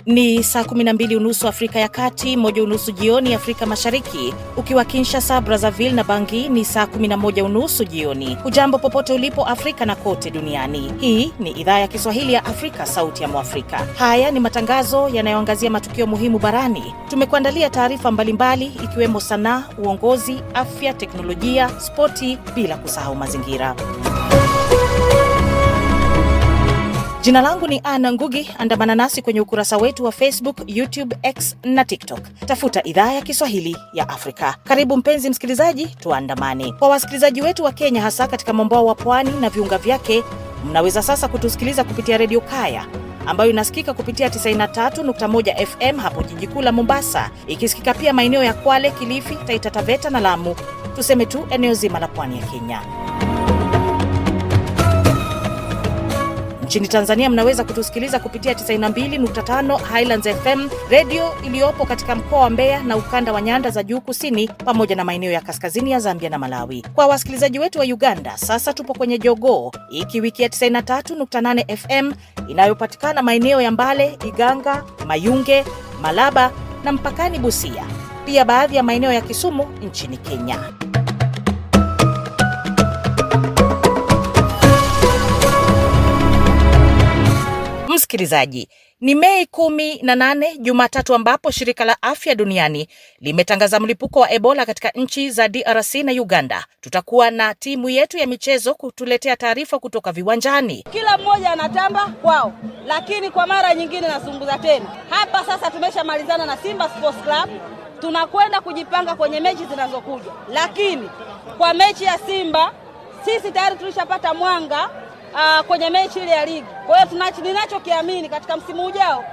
Ni saa 12:30 Afrika ya Kati, 1:30 jioni Afrika Mashariki. Ukiwa Kinshasa, Brazzaville na Bangui ni saa 11:30 jioni. Hujambo popote ulipo Afrika na kote duniani. Hii ni idhaa ya Kiswahili ya Afrika, sauti ya Mwafrika. Haya ni matangazo yanayoangazia matukio muhimu barani. Tumekuandalia taarifa mbalimbali ikiwemo sanaa, uongozi, afya, teknolojia, spoti, bila kusahau mazingira. Jina langu ni Anna Ngugi. Andamana nasi kwenye ukurasa wetu wa Facebook, YouTube, X na TikTok. Tafuta idhaa ya Kiswahili ya Afrika. Karibu mpenzi msikilizaji, tuandamane. Kwa wasikilizaji wetu wa Kenya, hasa katika mwambao wa pwani na viunga vyake, mnaweza sasa kutusikiliza kupitia Radio Kaya ambayo inasikika kupitia 93.1 FM hapo jiji kuu la Mombasa, ikisikika pia maeneo ya Kwale, Kilifi, Taita Taveta na Lamu. Tuseme tu eneo zima la pwani ya Kenya. Nchini Tanzania mnaweza kutusikiliza kupitia 92.5 Highlands FM, radio iliyopo katika mkoa wa Mbeya na ukanda wa nyanda za juu kusini, pamoja na maeneo ya kaskazini ya Zambia na Malawi. Kwa wasikilizaji wetu wa Uganda, sasa tupo kwenye Jogoo, ikiwikia 93.8 FM inayopatikana maeneo ya Mbale, Iganga, Mayunge, Malaba na mpakani Busia. Pia baadhi ya maeneo ya Kisumu nchini Kenya. Msikilizaji, ni Mei 18 Jumatatu, ambapo shirika la afya duniani limetangaza mlipuko wa Ebola katika nchi za DRC na Uganda. Tutakuwa na timu yetu ya michezo kutuletea taarifa kutoka viwanjani. Kila mmoja anatamba kwao, lakini kwa mara nyingine nazungumza tena. Hapa sasa tumeshamalizana na Simba Sports Club. Tunakwenda kujipanga kwenye mechi zinazokuja. Lakini kwa mechi ya Simba sisi tayari tulishapata mwanga kwenye mechi ile ya ligi. Kwa hiyo ninachokiamini katika msimu ujao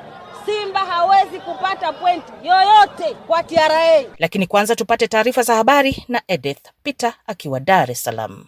Simba hawezi kupata pointi yoyote kwa TRA. Lakini kwanza tupate taarifa za habari na Edith Peter akiwa Dar es Salaam.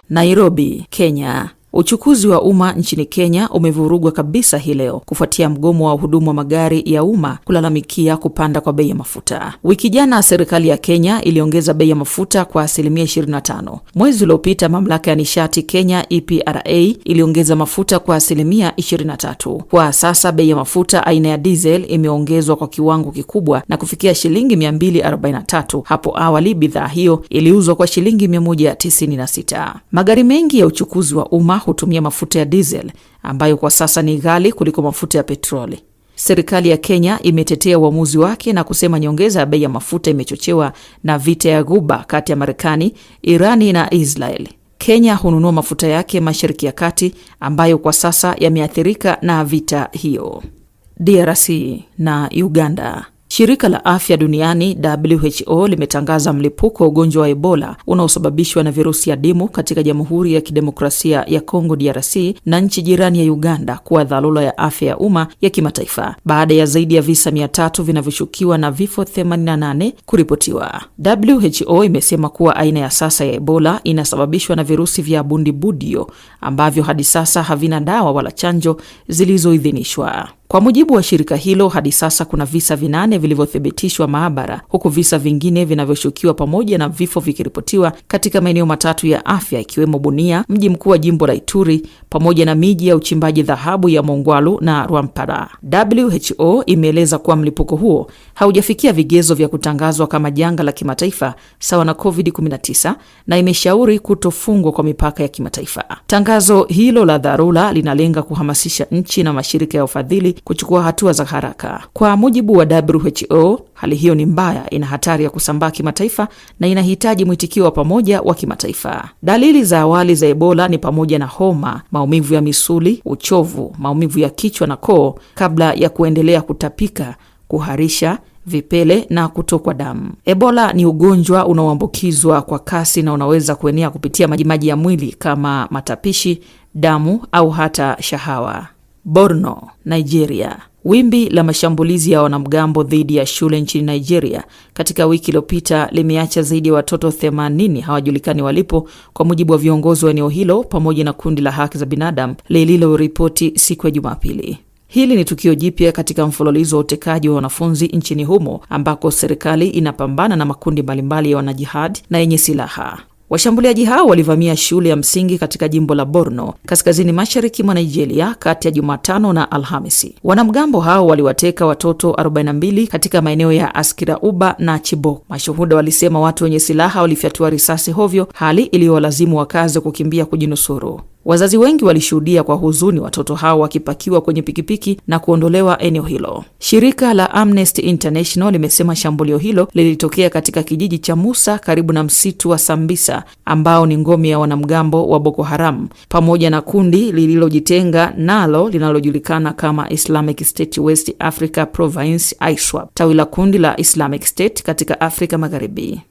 Nairobi, Kenya. Uchukuzi wa umma nchini Kenya umevurugwa kabisa hii leo kufuatia mgomo wa wahudumu wa magari ya umma kulalamikia kupanda kwa bei ya mafuta. Wiki jana serikali ya Kenya iliongeza bei ya mafuta kwa 25%. Mwezi uliopita mamlaka ya nishati Kenya EPRA iliongeza mafuta kwa 23%. Kwa sasa bei ya mafuta aina ya diesel imeongezwa kwa kiwango kikubwa na kufikia shilingi 243. Hapo awali bidhaa hiyo iliuzwa kwa shilingi 196. Magari mengi ya uchukuzi wa umma hutumia mafuta ya diesel ambayo kwa sasa ni ghali kuliko mafuta ya petroli. Serikali ya Kenya imetetea uamuzi wake na kusema nyongeza ya bei ya mafuta imechochewa na vita ya Ghuba kati ya Marekani, Irani na Israel. Kenya hununua mafuta yake Mashariki ya Kati ambayo kwa sasa yameathirika na vita hiyo. DRC na Uganda. Shirika la afya duniani WHO limetangaza mlipuko wa ugonjwa wa Ebola unaosababishwa na virusi adimu katika Jamhuri ya Kidemokrasia ya Kongo DRC na nchi jirani ya Uganda kuwa dharura ya afya ya umma ya kimataifa baada ya zaidi ya visa 300 vinavyoshukiwa na vifo 88 kuripotiwa. WHO imesema kuwa aina ya sasa ya Ebola inasababishwa na virusi vya bundibudio ambavyo hadi sasa havina dawa wala chanjo zilizoidhinishwa. Kwa mujibu wa shirika hilo, hadi sasa kuna visa 8 vilivyothibitishwa maabara, huku visa vingine vinavyoshukiwa pamoja na vifo vikiripotiwa katika maeneo matatu ya afya ikiwemo Bunia, mji mkuu wa jimbo la Ituri, pamoja na miji ya uchimbaji dhahabu ya Mongwalu na Rwampara. WHO imeeleza kuwa mlipuko huo haujafikia vigezo vya kutangazwa kama janga la kimataifa sawa na COVID-19 na imeshauri kutofungwa kwa mipaka ya kimataifa. Tangazo hilo la dharura linalenga kuhamasisha nchi na mashirika ya ufadhili kuchukua hatua za haraka. Kwa mujibu wa WHO, hali hiyo ni mbaya, ina hatari ya kusambaa kimataifa na inahitaji mwitikio wa pamoja wa kimataifa. Dalili za awali za Ebola ni pamoja na homa, maumivu ya misuli, uchovu, maumivu ya kichwa na koo kabla ya kuendelea kutapika, kuharisha, vipele na kutokwa damu. Ebola ni ugonjwa unaoambukizwa kwa kasi na unaweza kuenea kupitia majimaji ya mwili kama matapishi, damu au hata shahawa. Borno, Nigeria. Wimbi la mashambulizi ya wanamgambo dhidi ya shule nchini Nigeria katika wiki iliyopita limeacha zaidi ya watoto 80 hawajulikani walipo, kwa mujibu wa viongozi wa eneo hilo pamoja na kundi la haki za binadamu lililoripoti siku ya Jumapili. Hili ni tukio jipya katika mfululizo wa utekaji wa wanafunzi nchini humo ambako serikali inapambana na makundi mbalimbali ya wanajihad na yenye silaha. Washambuliaji hao walivamia shule ya msingi katika jimbo la Borno, kaskazini mashariki mwa Nigeria kati ya Jumatano na Alhamisi. Wanamgambo hao waliwateka watoto 42 katika maeneo ya Askira Uba na Chibok. Mashuhuda walisema watu wenye silaha walifyatua risasi hovyo, hali iliyowalazimu wakazi kukimbia kujinusuru. Wazazi wengi walishuhudia kwa huzuni watoto hao wakipakiwa kwenye pikipiki na kuondolewa eneo hilo. Shirika la Amnesty International limesema shambulio hilo lilitokea katika kijiji cha Musa karibu na msitu wa Sambisa ambao ni ngome ya wanamgambo wa Boko Haram pamoja na kundi lililojitenga nalo linalojulikana kama Islamic State West Africa Province ISWAP, tawi la kundi la Islamic State katika Afrika Magharibi.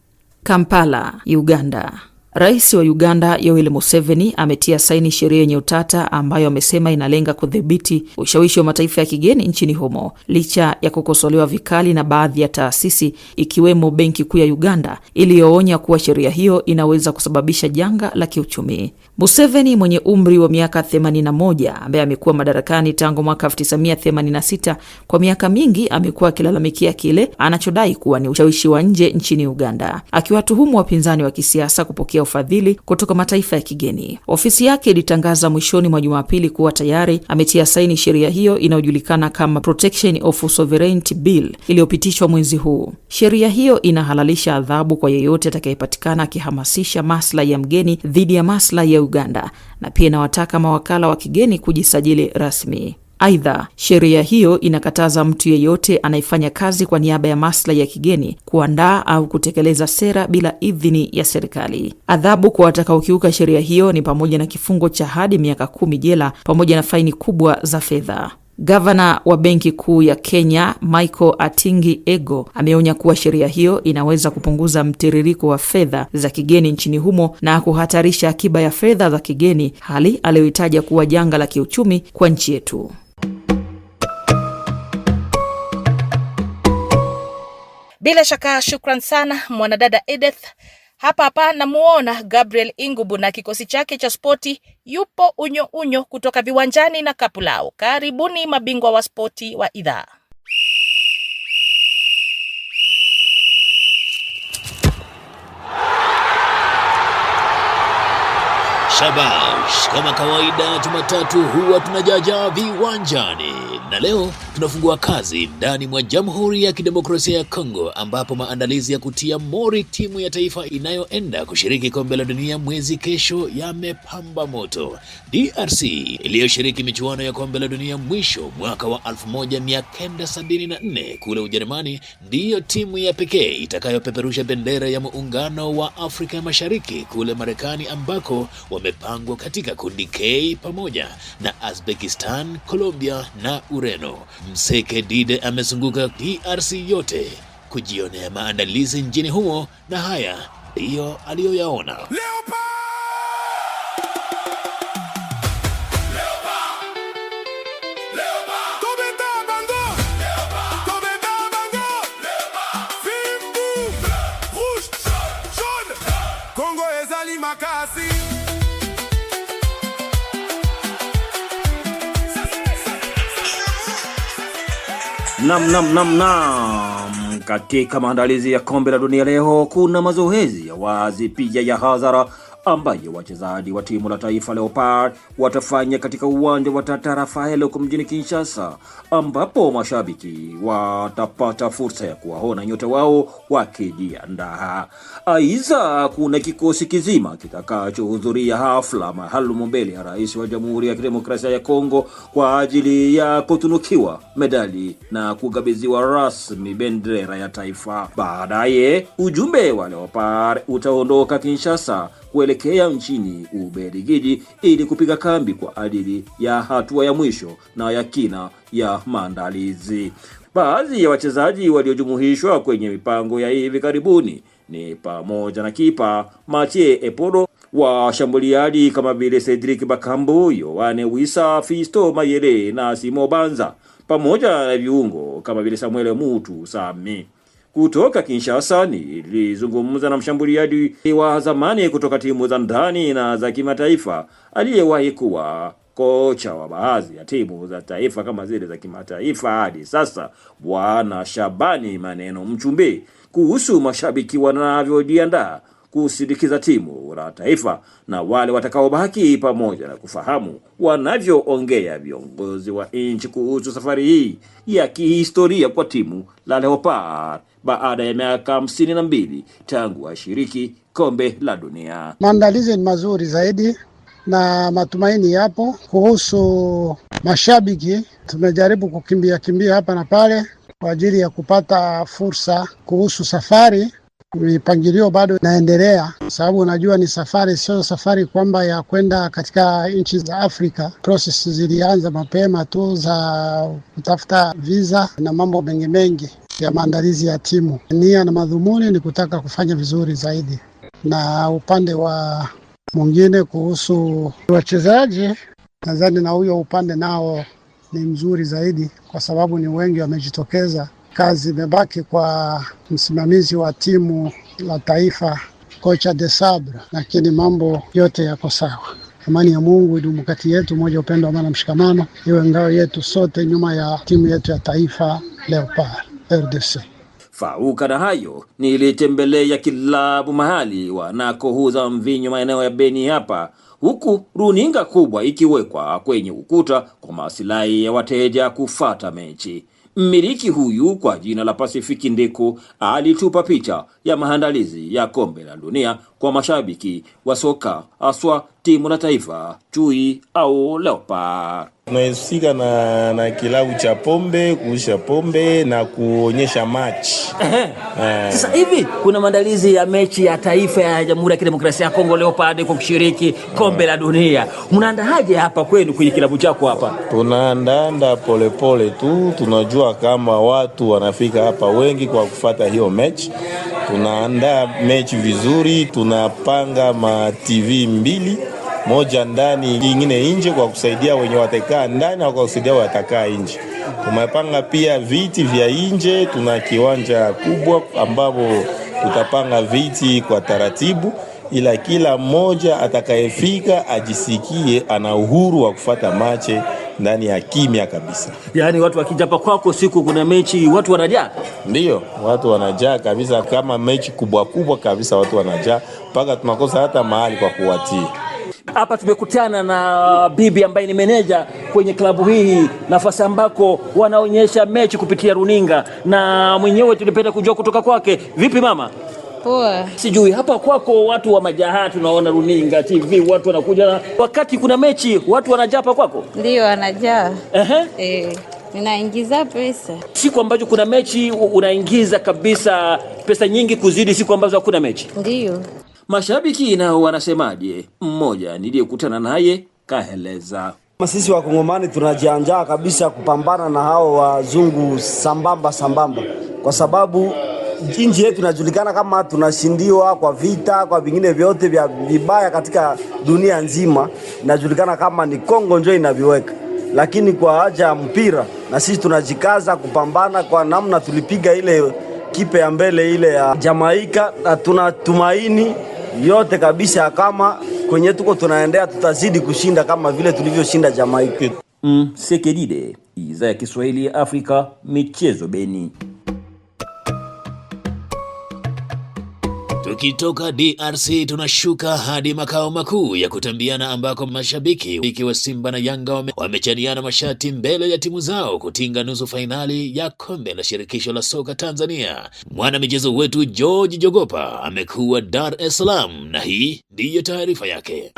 Kampala, Uganda. Rais wa Uganda Yoweri Museveni ametia saini sheria yenye utata ambayo amesema inalenga kudhibiti ushawishi wa mataifa ya kigeni nchini humo, licha ya kukosolewa vikali na baadhi ya taasisi ikiwemo Benki Kuu ya Uganda iliyoonya kuwa sheria hiyo inaweza kusababisha janga la kiuchumi. Museveni mwenye umri wa miaka 81 ambaye amekuwa madarakani tangu mwaka 1986 kwa miaka mingi amekuwa akilalamikia kile anachodai kuwa ni ushawishi wa nje nchini Uganda, akiwatuhumu wapinzani wa kisiasa kupokea ufadhili kutoka mataifa ya kigeni. Ofisi yake ilitangaza mwishoni mwa Jumapili kuwa tayari ametia saini sheria hiyo inayojulikana kama Protection of Sovereignty Bill iliyopitishwa mwezi huu. Sheria hiyo inahalalisha adhabu kwa yeyote atakayepatikana akihamasisha maslahi ya mgeni dhidi ya maslahi ya Uganda, na pia inawataka mawakala wa kigeni kujisajili rasmi. Aidha, sheria hiyo inakataza mtu yeyote anayefanya kazi kwa niaba ya maslahi ya kigeni kuandaa au kutekeleza sera bila idhini ya serikali. Adhabu kwa watakaokiuka sheria hiyo ni pamoja na kifungo cha hadi miaka 10 jela pamoja na faini kubwa za fedha. Gavana wa Benki Kuu ya Kenya, Michael Atingi Ego, ameonya kuwa sheria hiyo inaweza kupunguza mtiririko wa fedha za kigeni nchini humo na kuhatarisha akiba ya fedha za kigeni, hali aliyoitaja kuwa janga la kiuchumi kwa nchi yetu. Bila shaka shukran sana mwanadada Edith. Hapa namuona Gabriel Ingubu na kikosi chake cha spoti yupo unyo kutoka viwanjani na Kapulao. Karibuni mabingwa wa spoti wa idhaa. Shabash, kama kawaida Jumatatu huwa tunajaja viwanjani, na leo tunafungua kazi ndani mwa Jamhuri ya Kidemokrasia ya Kongo, ambapo maandalizi ya kutia mori timu ya taifa inayoenda kushiriki kombe la dunia mwezi kesho yamepamba moto. DRC iliyoshiriki michuano ya kombe la dunia mwisho mwaka wa 1974 kule Ujerumani ndiyo timu ya pekee itakayopeperusha bendera ya muungano wa Afrika Mashariki kule Marekani, ambako wamepangwa katika kundi K pamoja na Uzbekistan, Colombia na Ureno. Mseke Dide amezunguka DRC yote kujionea maandalizi nchini humo, na haya ndiyo aliyoyaona. Nam. Katika maandalizi ya kombe la dunia leo kuna mazoezi ya wazi pia ya hadhara ambayo wachezaji wa timu la taifa Leopard watafanya katika uwanja wa Tata Rafael huko mjini Kinshasa, ambapo mashabiki watapata fursa ya kuwaona nyota wao wakijiandaa. Aidha, kuna kikosi kizima kitakachohudhuria hafla maalum mbele ya Rais wa Jamhuri ya Kidemokrasia ya Kongo kwa ajili ya kutunukiwa medali na kukabidhiwa rasmi bendera ya taifa. Baadaye ujumbe wa Leopard utaondoka Kinshasa kuelekea nchini Ubelgiji ili kupiga kambi kwa ajili ya hatua ya mwisho na ya kina ya maandalizi. Baadhi ya wachezaji waliojumuishwa kwenye mipango ya hivi karibuni ni pamoja na kipa Mathieu Eporo, washambuliaji kama vile Cedric Bakambu, Yohane Wissa, Fisto Mayele na Simo Banza, pamoja na viungo kama vile Samuel Mutu Sami. Kutoka Kinshasa nilizungumza na mshambuliaji wa zamani kutoka timu za ndani na za kimataifa aliyewahi kuwa kocha wa baadhi ya timu za taifa kama zile za kimataifa hadi sasa, Bwana Shabani Maneno Mchumbe, kuhusu mashabiki wanavyojiandaa kusindikiza timu la taifa na wale watakaobaki, pamoja na kufahamu wanavyoongea viongozi wa nchi kuhusu safari hii ya kihistoria kwa timu la Leopard baada ya miaka 52 tangu washiriki kombe la dunia. Maandalizi ni mazuri zaidi na matumaini yapo. Kuhusu mashabiki, tumejaribu kukimbia hapa na pale kwa ajili ya kupata fursa. Kuhusu safari, mipangilio bado inaendelea, sababu unajua ni safari, sio safari kwamba ya kwenda katika nchi za Afrika. Process zilianza mapema tu za kutafuta visa na mambo mengi ya maandalizi ya timu. Nia na madhumuni ni kutaka kufanya vizuri zaidi. Na upande wa mwingine kuhusu wachezaji, nadhani na huyo upande nao ni mzuri zaidi, kwa sababu ni wengi wamejitokeza. Kazi imebaki kwa msimamizi wa timu la taifa, kocha De Sabre, lakini mambo yote yako sawa. Amani ya Mungu idumu kati yetu, moja, upendo, amani na mshikamano iwe ngao yetu sote nyuma ya timu yetu ya taifa Leopard RDC. Fauka na hayo, nilitembelea kilabu mahali wanakohuza mvinyo maeneo ya Beni hapa, huku runinga kubwa ikiwekwa kwenye ukuta kwa maslahi ya wateja kufata mechi. Mmiliki huyu kwa jina la Pasifiki Ndeko alitupa picha ya maandalizi ya kombe la dunia kwa mashabiki wa soka, aswa timu la taifa Chui au Leopard. Tunahusika na kilabu cha pombe, kuusha pombe na kuonyesha match. Sasa hivi kuna maandalizi ya mechi ya taifa ya Jamhuri ya Kidemokrasia ya Kongo Leopard kwa kushiriki kombe la dunia. Mnaandaje hapa kwenu kwenye kilabu chako hapa? Tunaandaa polepole tu, tunajua kama watu wanafika hapa wengi kwa kufuata hiyo mechi. Tunaandaa mechi vizuri, tunapanga ma TV 2, moja ndani nyingine nje, kwa kusaidia wenye watakaa ndani na kwa kusaidia watakaa nje. Tumepanga pia viti vya nje, tuna kiwanja kubwa ambapo tutapanga viti kwa taratibu, ila kila mmoja atakayefika ajisikie ana uhuru wa kufuata mache ndani ya kimya kabisa. Yaani watu wakijapa kwako siku kuna mechi watu wanajaa? Ndio, watu wanajaa kabisa, kama mechi kubwa kabisa watu wanajaa mpaka tunakosa hata mahali kwa kuwatia. Hapa tumekutana na bibi ambaye ni meneja kwenye klabu hii, nafasi ambako wanaonyesha mechi kupitia runinga, na mwenyewe tulipenda kujua kutoka kwake. Vipi mama? Poa. Sijui hapa kwako watu wa majaha, tunaona runinga, TV, watu wanakuja, wakati kuna mechi watu wanajaa hapa kwako? Ndio, wanajaa. Ninaingiza pesa. Siku ambazo kuna mechi unaingiza kabisa pesa nyingi kuzidi siku ambazo hakuna mechi? Ndio. Mashabiki nao wanasemaje? Mmoja niliyekutana naye kaeleza. Sisi Wakongomani tunajiandaa kabisa kupambana na hao wazungu sambamba, kwa sababu nchi yetu inajulikana kama tunashindiwa kwa vita, kwa vingine vyote vya vibaya katika dunia nzima. Inajulikana kama ni Kongo ndio inaviweka, lakini kwa haja ya mpira na sisi tunajikaza kupambana kwa namna tulipiga ile kipe ya mbele ile ya Jamaika, na tunatumaini yote kabisa kama kwenye tuko tunaendea tutazidi kushinda kama vile tulivyoshinda Jamaika. Sekedide, Idhaa ya Kiswahili ya Afrika, michezo Beni. Tukitoka DRC tunashuka hadi makao makuu ya kutambiana ambako mashabiki ikiwa Simba na Yanga wamechaniana mashati mbele ya timu zao kutinga nusu fainali ya kombe la shirikisho la soka Tanzania. Mwana michezo wetu George Jogopa amekuwa Dar es Salaam na hii ndiyo taarifa yake.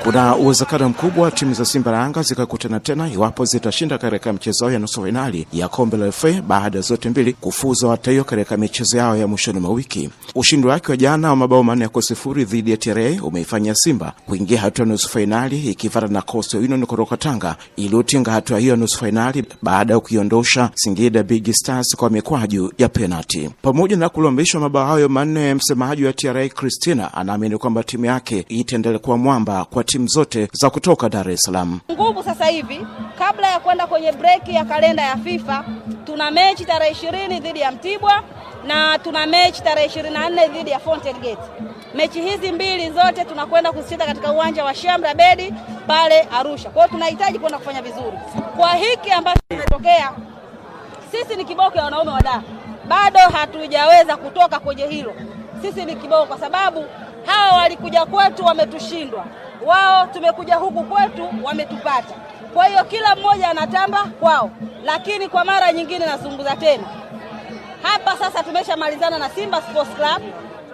Kuna uwezekano mkubwa timu za Simba na Yanga zikakutana tena iwapo zitashinda katika mchezo ya nusu finali ya kombe la FA baada zote mbili kufuza watayo katika michezo yao ya mwishoni mwa wiki. Ushindi wake wa jana wa mabao 4-0 dhidi ya TRA umeifanya Simba kuingia hatua nusu finali ikifuata na Coastal Union kutoka Tanga iliyotinga hatua hiyo nusu finali baada ya kuiondosha Singida Big Stars kwa mikwaju ya penalty. Pamoja na kulombishwa mabao hayo manne, msemaji wa TRA Christina anaamini kwamba timu yake itaendelea kuwa mwamba kwa timu zote za kutoka Dar es Salaam. Nguvu sasa hivi kabla ya kwenda kwenye break ya kalenda ya FIFA, tuna mechi tarehe 20 dhidi ya Mtibwa na tuna mechi tarehe 24 dhidi ya Fountain Gate. mechi hizi mbili zote tunakwenda kuzicheza katika uwanja wa Sheikh Amri Abeid pale Arusha. Kwa hiyo tunahitaji kwenda kufanya vizuri. Kwa hiki ambacho kimetokea, sisi ni kiboko ya wanaume wa Dar. Bado hatujaweza kutoka kwenye hilo. Sisi ni kiboko kwa sababu hawa walikuja kwetu wametushindwa. Wao tumekuja huku kwetu wametupata. Kwa hiyo kila mmoja anatamba kwao. Lakini kwa mara nyingine nazungumza tena. Hapa sasa tumeshamalizana na Simba Sports Club.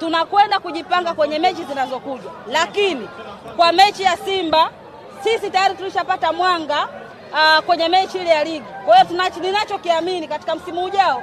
Tunakwenda kujipanga kwenye mechi zinazokuja. Lakini kwa mechi ya Simba sisi tayari tulishapata mwanga kwenye mechi ile ya ligi. Kwa hiyo ninachokiamini katika msimu ujao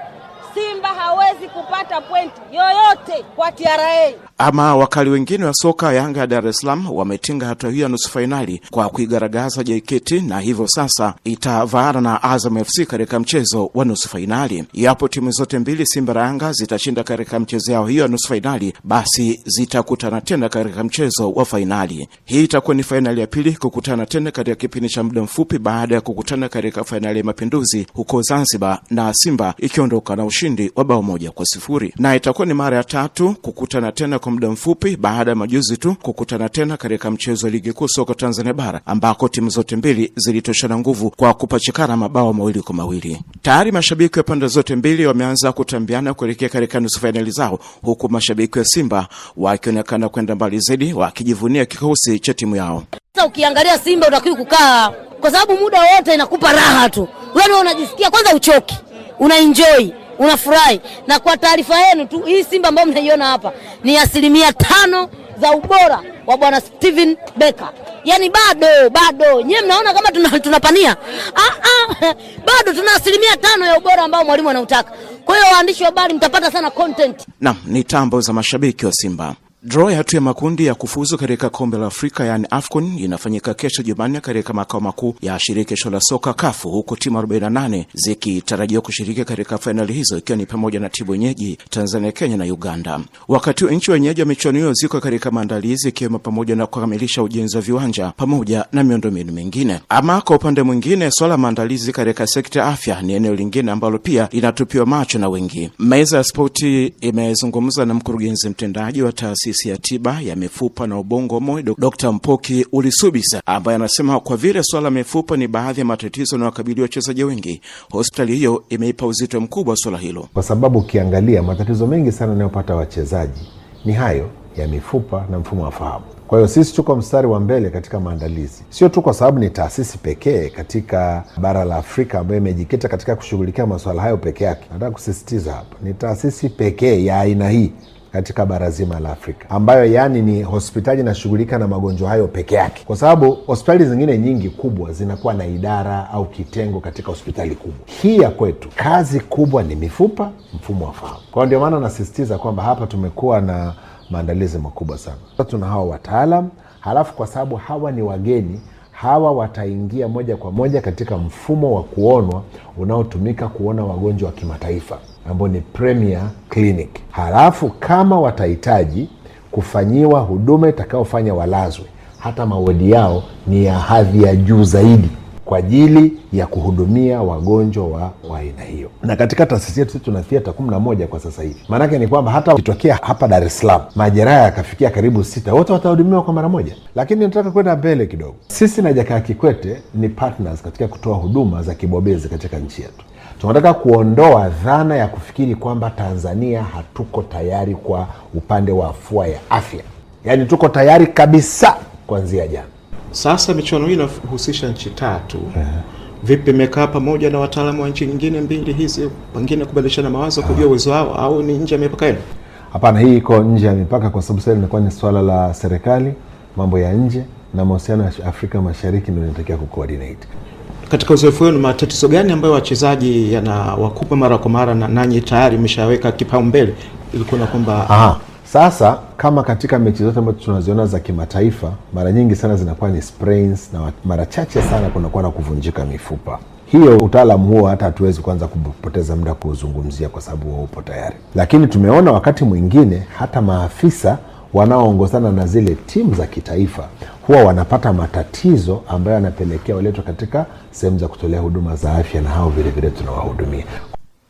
Simba hawezi kupata pointi yoyote kwa TRA. Ama wakali wengine wa soka Yanga ya Dar es Salaam wametinga hatua hiyo ya nusu fainali kwa kuigaragaza JKT, na hivyo sasa itavaana na Azam FC katika mchezo wa nusu fainali. Yapo timu zote mbili, Simba na Yanga, zitashinda katika mchezo yao hiyo ya nusu fainali, basi zitakutana tena katika mchezo wa fainali. Hii itakuwa ni fainali ya pili kukutana tena katika kipindi cha muda mfupi baada ya kukutana katika fainali ya Mapinduzi huko Zanzibar, na Simba ikiondoka na ushindi wa bao 1-0. Na itakuwa ni mara ya tatu kukutana tena kwa muda mfupi baada ya majuzi tu kukutana tena katika mchezo wa ligi kuu soka Tanzania bara, ambako timu zote mbili zilitoshana nguvu kwa kupachikana mabao 2-2. Tayari mashabiki wa pande zote mbili wameanza kutambiana kuelekea katika nusu fainali zao, huku mashabiki wa Simba wakionekana kwenda mbali zaidi wakijivunia kikosi cha timu yao. Sasa ukiangalia Simba utakiwa kukaa kwa sababu muda wote inakupa raha tu. Wewe unajisikia kwanza uchoki, unaenjoy, unafurahi. Na kwa taarifa yenu tu, hii Simba ambayo mnaiona hapa ni 5% za ubora wa bwana Steven Becker. Yaani bado nyewe mnaona kama tunapania. Bado tuna 5% ya ubora ambao mwalimu anautaka. Kwa hiyo waandishi wa habari mtapata sana content. Naam, ni tambo za mashabiki wa Simba. Draw ya hatua ya makundi ya kufuzu katika kombe la Afrika yani AFCON inafanyika kesho Jumanne katika makao makuu ya shirikisho la soka CAF, huko timu 48 zikitarajiwa kushiriki katika fainali hizo, ikiwa ni pamoja na timu wenyeji Tanzania, Kenya na Uganda. Wakati nchi wenyeji wa michuano hiyo ziko katika maandalizi, ikiwa pamoja na kukamilisha ujenzi wa viwanja pamoja na miundombinu mingine. Ama kwa upande mwingine, swala maandalizi katika sekta ya afya ni eneo lingine ambalo pia linatupiwa macho na wengi. Meza ya Spoti imezungumza na mkurugenzi mtendaji wa taasisi ya tiba ya mifupa na ubongo MOI, Dr. Mpoki Ulisubisa, ambaye anasema kwa vile swala mifupa ni baadhi ya matatizo na wakabili wachezaji wengi, hospitali hiyo imeipa uzito mkubwa swala hilo. Kwa sababu ukiangalia matatizo mengi sana yanayopata wachezaji ni hayo ya mifupa na mfumo wa fahamu. Kwa hiyo sisi tuko mstari wa mbele katika maandalizi. Sio tu kwa sababu ni taasisi pekee katika bara la Afrika ambayo imejikita katika kushughulikia masuala hayo peke yake. Nataka kusisitiza hapa, ni taasisi pekee ya aina hii katika bara zima la Afrika ambayo yani ni hospitali inashughulika na magonjwa hayo peke yake. Kwa sababu hospitali zingine nyingi kubwa zinakuwa na idara au kitengo katika hospitali kubwa. Hii ya kwetu kazi kubwa ni mifupa, mfumo wa fahamu. Kwa ndio maana nasisitiza kwamba hapa tumekuwa na maandalizi makubwa sana. Tuna hawa wataalam, halafu kwa sababu hawa ni wageni, hawa wataingia moja kwa moja katika mfumo wa kuonwa unaotumika kuona wagonjwa wa kimataifa ambao ni Premier Clinic. Halafu kama watahitaji kufanyiwa huduma itakayofanya walazwe, hata mawodi yao ni ya hadhi ya juu zaidi kwa ajili ya kuhudumia wagonjwa wa aina hiyo. Na katika taasisi yetu tuna theater 11 kwa sasa hivi. Maana yake ni kwamba hata ukitokea hapa Dar es Salaam majeraha yakafikia karibu 6, wote watahudumiwa kwa mara moja. Lakini nataka kwenda mbele kidogo. Sisi na Jakaya Kikwete ni partners katika kutoa huduma za kibobezi katika nchi yetu. Tunataka kuondoa dhana ya kufikiri kwamba Tanzania hatuko tayari kwa upande wa afua ya afya. Yaani tuko tayari kabisa kuanzia jana. Sasa michuano hii inahusisha nchi 3. Vipi mmekaa pamoja na wataalamu wa nchi nyingine mbili hizi, pengine kubadilishana mawazo, kujua uwezo wao, au ni nje ya mipaka yenu? Hapana, hii iko nje ya mipaka kwa sababu sasa inakuwa ni swala la serikali, mambo ya nje na mahusiano ya Afrika Mashariki ndio inatakiwa kucoordinate. Katika uzoefu wenu, matatizo gani ambayo wachezaji yanawakupa mara kwa mara na nanyi tayari mmeshaweka kipaumbele ili kuona kwamba sasa kama katika mechi zote ambazo tunaziona za kimataifa, mara nyingi sana zinakuwa ni sprains na mara chache sana kunakuwa na kuvunjika mifupa. Hiyo utaalamu huo hata hatuwezi kuanza kupoteza muda kuzungumzia kwa sababu huo upo tayari. Lakini tumeona wakati mwingine hata maafisa wanaoongozana na zile timu za kitaifa huwa wanapata matatizo ambayo yanapelekea waletwa katika sehemu za kutolea huduma za afya, na hao vile vile tunawahudumia.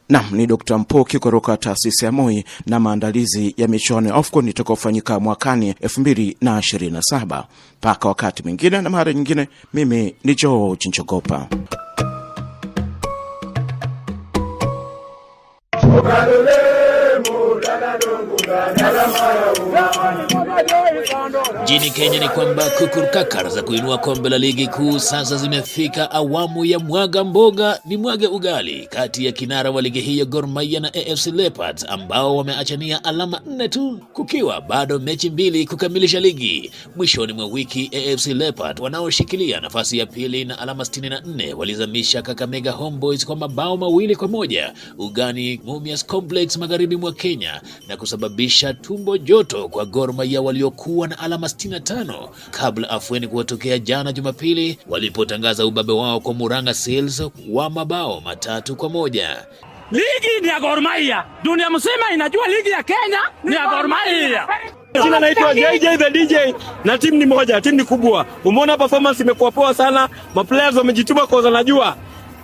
Naam, ni Dr. Mpoki kutoka taasisi ya MOI na maandalizi ya michuano ya AFCON itakayofanyika mwakani 2027. Mpaka wakati mwingine na mara nyingine, mimi ni George Njogopa. Nchini Kenya ni kwamba kukurukakara za kuinua kombe la ligi kuu sasa zimefika awamu ya mwaga mboga ni mwage ugali kati ya kinara wa ligi hiyo Gor Mahia na AFC Leopards ambao wameachania alama 4 tu, kukiwa bado mechi 2 kukamilisha ligi. Mwishoni mwa wiki AFC Leopards wanaoshikilia nafasi ya pili na alama 64 walizamisha Kakamega Homeboys kwa mabao 2-1 ugani Mumias Complex magharibi mwa Kenya na kusababisha tumbo joto kwa Gor Mahia waliokuwa na alama 65 kabla afueni kuwatokea jana Jumapili walipotangaza ubabe wao kwa Murang'a Seals wa mabao 3-1. Ligi ni ya Gor Mahia. Dunia mzima inajua ligi ya Kenya ni ya Gor Mahia. Jina naitwa JJ the DJ na timu ni moja, timu ni kubwa. Umeona performance imekuwa poa sana. Ma players wamejituma kwa wanajua.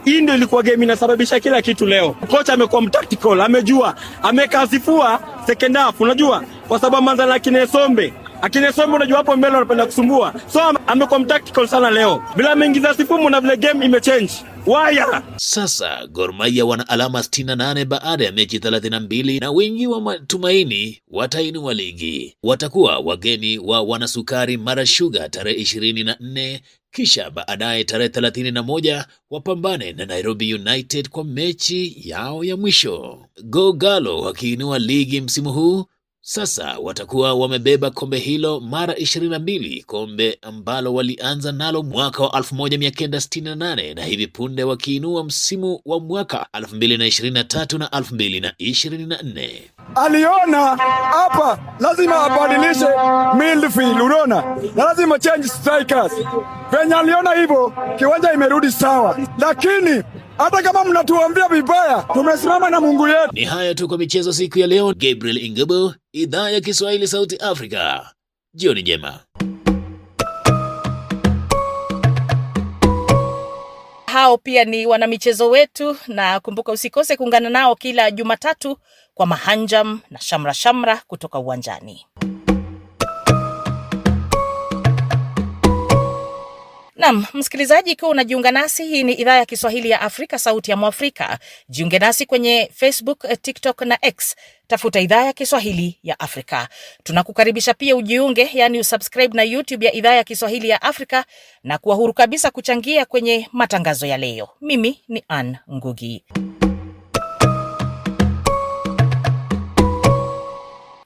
Hii ndio ilikuwa game inasababisha kila kitu leo. Kocha amekuwa mtactical, amejua, amekazifua second half, unajua? Kwa sababu manza na Kinesombe. Akinesombe unajua hapo mbele wanapenda kusumbua. So amekuwa mtactical sana leo. Bila mengiza sifumu na vile game imechange. Waya. Sasa Gor Mahia wana alama 68 baada ya mechi 32 na wengi wa matumaini watainua ligi. Watakuwa wageni wa Wanasukari Mara Sugar tarehe 24, kisha baadaye tarehe 31 wapambane na Nairobi United kwa mechi yao ya mwisho. Gogalo wakiinua ligi msimu huu sasa watakuwa wamebeba kombe hilo mara 22, kombe ambalo walianza nalo mwaka wa 1968 na hivi punde wakiinua msimu wa mwaka 2023 na 2024. Aliona hapa lazima abadilishe midfield, unaona? Na lazima change strikers. Penye aliona hivyo kiwanja imerudi sawa. Lakini hata kama mnatuambia vibaya, tumesimama na Mungu yetu. Ni haya tu kwa michezo siku ya leo. Gabriel Ingabo, Idhaa ya Kiswahili Sauti Afrika. Jioni njema. Hao pia ni wanamichezo wetu, na kumbuka usikose kuungana nao kila Jumatatu kwa mahanjam na shamra shamra kutoka uwanjani. Naam, msikilizaji, ikiwa unajiunga nasi, hii ni Idhaa ya Kiswahili ya Afrika, Sauti ya Mwafrika. Jiunge nasi kwenye Facebook, TikTok na X. Tafuta Idhaa ya Kiswahili ya Afrika. Tunakukaribisha pia ujiunge, yani usubscribe na YouTube ya Idhaa ya Kiswahili ya Afrika na kuwa huru kabisa kuchangia kwenye matangazo ya leo. Mimi ni Ann Ngugi.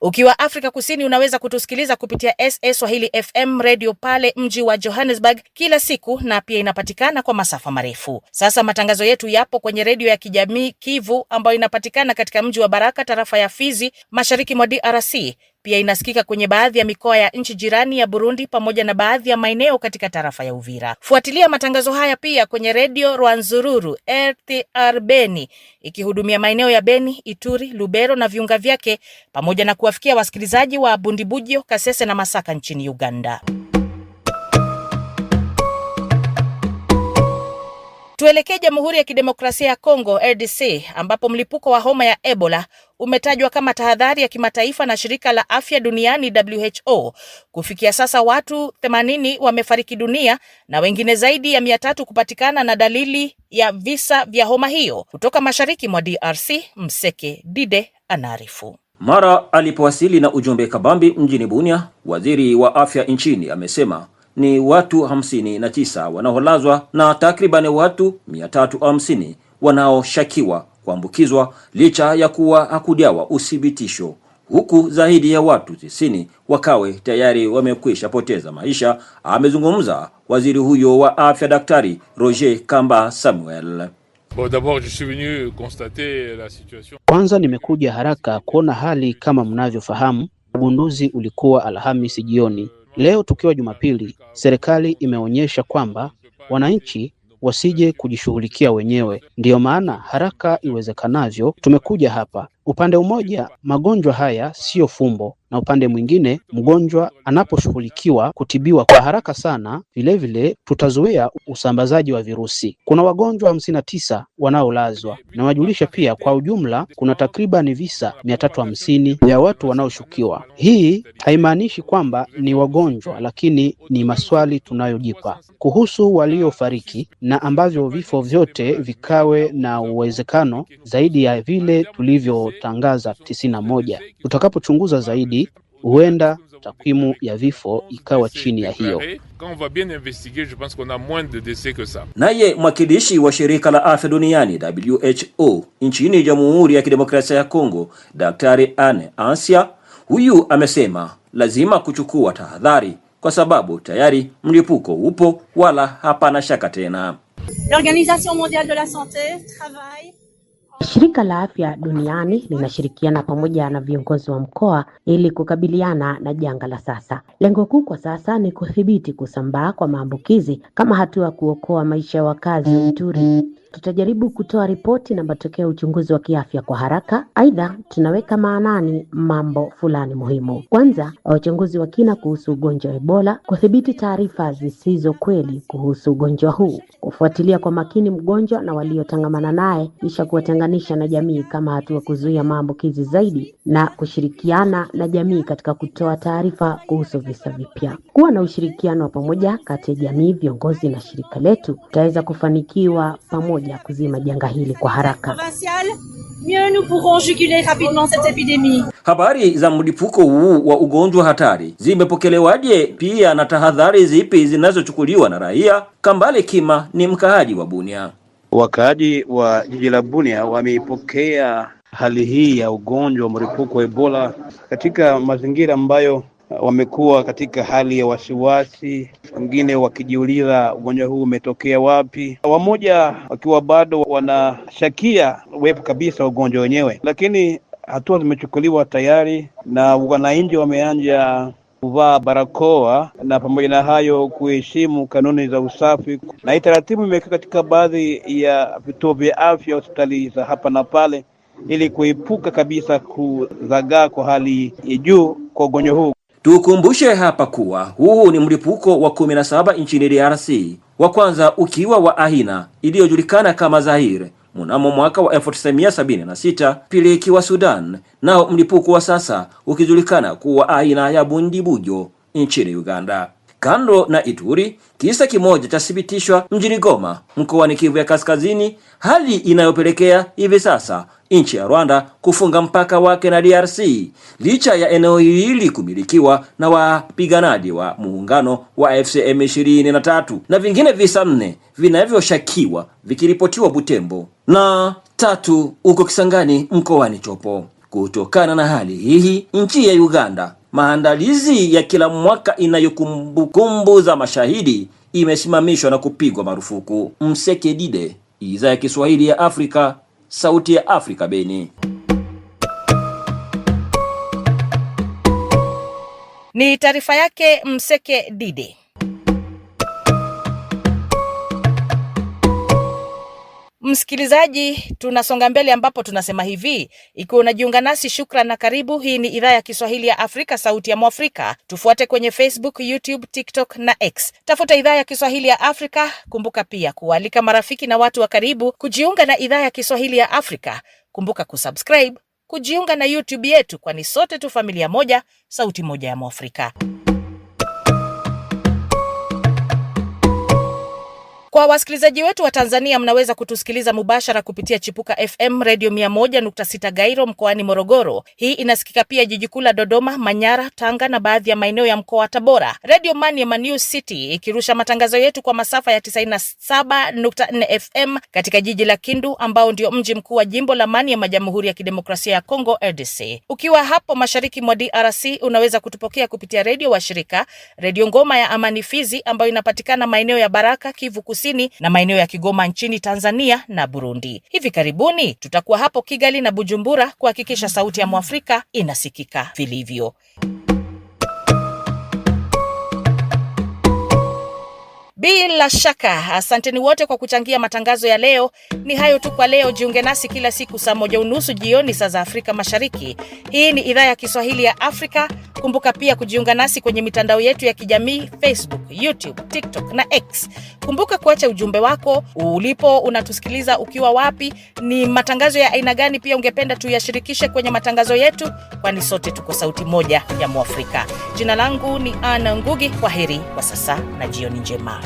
Ukiwa Afrika Kusini unaweza kutusikiliza kupitia SS Swahili FM radio pale mji wa Johannesburg kila siku, na pia inapatikana kwa masafa marefu. Sasa matangazo yetu yapo kwenye redio ya kijamii Kivu ambayo inapatikana katika mji wa Baraka, tarafa ya Fizi, mashariki mwa DRC. Pia inasikika kwenye baadhi ya mikoa ya nchi jirani ya Burundi pamoja na baadhi ya maeneo katika tarafa ya Uvira. Fuatilia matangazo haya pia kwenye redio Rwanzururu RTR Beni, ikihudumia maeneo ya Beni, Ituri, Lubero na viunga vyake, pamoja na kuwafikia wasikilizaji wa Bundibugyo, Kasese na Masaka nchini Uganda. Tuelekee Jamhuri ya Kidemokrasia ya Kongo RDC, ambapo mlipuko wa homa ya Ebola umetajwa kama tahadhari ya kimataifa na shirika la afya duniani WHO. Kufikia sasa watu 80 wamefariki dunia na wengine zaidi ya 300 kupatikana na dalili ya visa vya homa hiyo. Kutoka mashariki mwa DRC, Mseke Dide anaarifu. Mara alipowasili na ujumbe kabambi mjini Bunia, waziri wa afya nchini amesema ni watu 59 wanaolazwa na takribani watu 350 wanaoshakiwa kuambukizwa licha ya kuwa hakujawa uthibitisho, huku zaidi ya watu 90 wakawe tayari wamekwisha poteza maisha, amezungumza waziri huyo wa afya Daktari Roger Kamba Samuel. Kwanza nimekuja haraka kuona hali. Kama mnavyofahamu, ugunduzi ulikuwa Alhamisi jioni. Leo tukiwa Jumapili, serikali imeonyesha kwamba wananchi wasije kujishughulikia wenyewe. Ndiyo maana haraka iwezekanavyo tumekuja hapa Upande mmoja, magonjwa haya siyo fumbo, na upande mwingine, mgonjwa anaposhughulikiwa kutibiwa kwa haraka sana, vilevile tutazuia usambazaji wa virusi. Kuna wagonjwa 59 wanaolazwa, na wajulisha pia kwa ujumla kuna takriban visa 350 ya watu wanaoshukiwa. Hii haimaanishi kwamba ni wagonjwa, lakini ni maswali tunayojipa kuhusu waliofariki na ambavyo vifo vyote vikawe na uwezekano zaidi ya vile tulivyotangaza 91. Tutakapochunguza zaidi, huenda takwimu ya vifo ikawa chini ya hiyo. Naye mwakilishi wa shirika la afya duniani WHO nchini Jamhuri ya Kidemokrasia ya Kongo, Daktari Anne Ansia, huyu amesema lazima kuchukua tahadhari kwa sababu tayari mlipuko upo wala hapana shaka tena. L'Organisation Mondiale de la Santé travaille. Shirika la Afya Duniani linashirikiana pamoja na viongozi wa mkoa ili kukabiliana na janga la sasa. Lengo kuu kwa sasa ni kudhibiti kusambaa kwa maambukizi kama hatua ya kuokoa maisha ya wakazi wa Ituri. Tutajaribu kutoa ripoti na matokeo ya uchunguzi wa kiafya kwa haraka. Aidha, tunaweka maanani mambo fulani muhimu. Kwanza, uchunguzi wa kina kuhusu ugonjwa wa Ebola, kudhibiti taarifa zisizo kweli kuhusu ugonjwa huu, kufuatilia kwa makini mgonjwa na waliotangamana naye, kisha kuwatenganisha na jamii kama hatua kuzuia maambukizi zaidi, na kushirikiana na jamii katika kutoa taarifa kuhusu visa vipya. Kuwa na ushirikiano wa pamoja kati ya jamii, viongozi na shirika letu, tutaweza kufanikiwa pamoja kuzima janga hili kwa haraka. Mieux nous pourrons juguler rapidement cette épidémie. Habari za mlipuko huu wa ugonjwa hatari zimepokelewaje, pia na tahadhari zipi zinazochukuliwa na raia? Kambale Kima ni mkaaji wa Bunia. Wakaaji wa jiji la Bunia wameipokea hali hii ya ugonjwa wa mlipuko wa Ebola katika mazingira ambayo wamekuwa katika hali ya wasiwasi, wengine wakijiuliza ugonjwa huu umetokea wapi, wamoja wakiwa bado wanashakia uwepo kabisa ugonjwa wenyewe. Lakini hatua zimechukuliwa tayari na wananchi wameanza kuvaa barakoa na pamoja na hayo kuheshimu kanuni za usafi, na taratibu imewekwa katika baadhi ya vituo vya afya, hospitali za hapa na pale, ili kuepuka kabisa kuzagaa kwa hali ya juu kwa ugonjwa huu. Tukumbushe hapa kuwa huu ni mlipuko wa 17 nchini DRC, wa kwanza ukiwa wa aina iliyojulikana kama Zaire mnamo mwaka wa 1976, pili ikiwa Sudan, nao mlipuko wa sasa ukijulikana kuwa aina ya Bundibujo nchini Uganda. Kando na Ituri, kisa kimoja chathibitishwa mjini Goma, mkoani Kivu ya Kaskazini, hali inayopelekea hivi sasa nchi ya Rwanda kufunga mpaka wake na DRC, licha ya eneo hili kumilikiwa na wapiganaji wa muungano wa FCM 23, na vingine visa 4 vinavyoshakiwa vikiripotiwa Butembo na 3 uko Kisangani mkoani Chopo. Kutokana na hali hii, nchi ya Uganda, maandalizi ya kila mwaka inayokumbukumbu za mashahidi imesimamishwa na kupigwa marufuku. Mseke Dide, Idhaa ya Kiswahili ya Afrika, Sauti ya Afrika, Beni. Ni taarifa yake Mseke Dide. Msikilizaji, tunasonga mbele ambapo tunasema hivi: ikiwa unajiunga nasi, shukran na karibu. Hii ni Idhaa ya Kiswahili ya Afrika, Sauti ya Mwafrika. Tufuate kwenye Facebook, YouTube, TikTok na X. Tafuta Idhaa ya Kiswahili ya Afrika. Kumbuka pia kualika marafiki na watu wa karibu kujiunga na Idhaa ya Kiswahili ya Afrika. Kumbuka kusubscribe, kujiunga na YouTube yetu, kwani sote tu familia moja, sauti moja ya Mwafrika. Kwa wasikilizaji wetu wa Tanzania, mnaweza kutusikiliza mubashara kupitia Chipuka FM Radio 101.6 Gairo mkoani Morogoro. Hii inasikika pia jiji kuu la Dodoma, Manyara, Tanga na baadhi ya maeneo ya mkoa wa Tabora. Radio Maniema New City ikirusha matangazo yetu kwa masafa ya 97.4 FM katika jiji la Kindu, ambao ndio mji mkuu wa jimbo la Maniema, Jamhuri ya Kidemokrasia ya Kongo RDC. Ukiwa hapo mashariki mwa DRC, unaweza kutupokea kupitia redio wa shirika, Radio Ngoma ya Amani Fizi, ambayo inapatikana maeneo ya Baraka, Kivu Kusini na maeneo ya Kigoma nchini Tanzania na Burundi. Hivi karibuni tutakuwa hapo Kigali na Bujumbura kuhakikisha sauti ya Mwafrika inasikika vilivyo. Bila shaka, asanteni wote kwa kuchangia matangazo ya leo. Ni hayo tu kwa leo. Jiunge nasi kila siku saa 1:30 jioni saa za Afrika Mashariki. Hii ni idhaa ya Kiswahili ya Afrika. Kumbuka pia kujiunga nasi kwenye mitandao yetu ya kijamii Facebook, YouTube, TikTok na X. Kumbuka kuacha ujumbe wako, ulipo unatusikiliza ukiwa wapi, ni matangazo ya aina gani pia ungependa tuyashirikishe kwenye matangazo yetu, kwani sote tuko sauti moja ya Mwafrika. Jina langu ni Anna Ngugi. Kwaheri kwa sasa na jioni njema.